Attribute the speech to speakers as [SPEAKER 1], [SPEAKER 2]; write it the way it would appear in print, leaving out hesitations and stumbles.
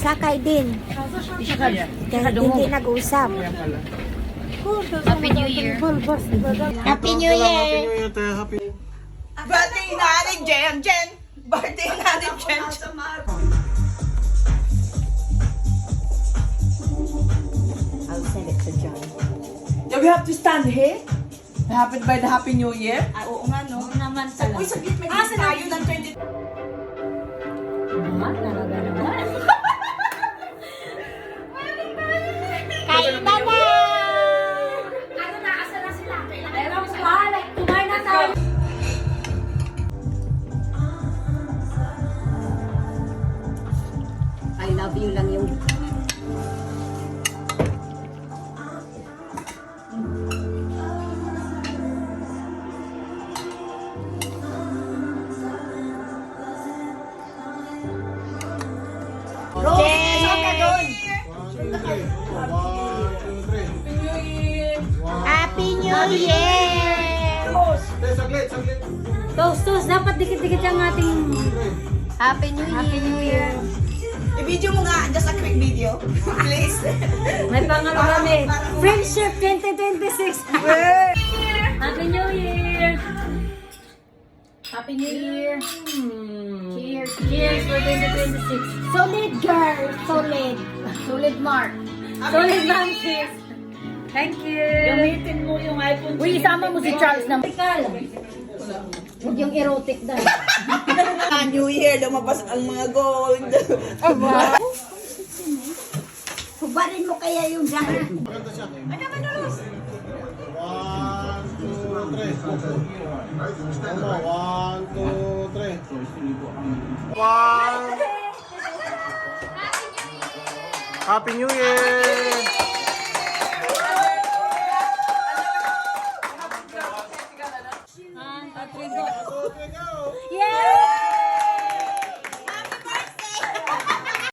[SPEAKER 1] Sakay din. Kahit hindi nag-usap.
[SPEAKER 2] Happy New Year.
[SPEAKER 1] Happy New Year!
[SPEAKER 3] Birthday natin, Jen! Birthday natin, Jen!
[SPEAKER 1] I'll send it to John.
[SPEAKER 3] Do we have to stand here? Happy by the Happy New Year?
[SPEAKER 2] Ay, oo nga, no? Naman pala.
[SPEAKER 3] Uy, saglit, may tayo ng 20...
[SPEAKER 2] Talaga naman.
[SPEAKER 1] Kain na na!
[SPEAKER 2] Ano na, asa na sila? Kailangan ko sa kumain na tayo.
[SPEAKER 1] I love you lang yung... Happy New Year!
[SPEAKER 2] Toast. Dapat dikit-dikit yung ating
[SPEAKER 1] Happy New Year!
[SPEAKER 3] I-video mo nga, just a quick video. Please.
[SPEAKER 2] may pangano kami. Friendship 2026. Happy New Year! Happy New Year! Cheers! Cheers for 2026.
[SPEAKER 1] Solid girl! Solid!
[SPEAKER 2] Solid Mark. Solid Ma'am sis. Thank you.
[SPEAKER 3] Gamitin mo yung iPhone.
[SPEAKER 2] Uy, isama mo si Charles na Michael. Huwag yung erotic dahil.
[SPEAKER 3] New Year, lumabas ang mga gold.
[SPEAKER 1] Hubarin mo kaya yung dahil.
[SPEAKER 4] Happy New Year!
[SPEAKER 2] Yay!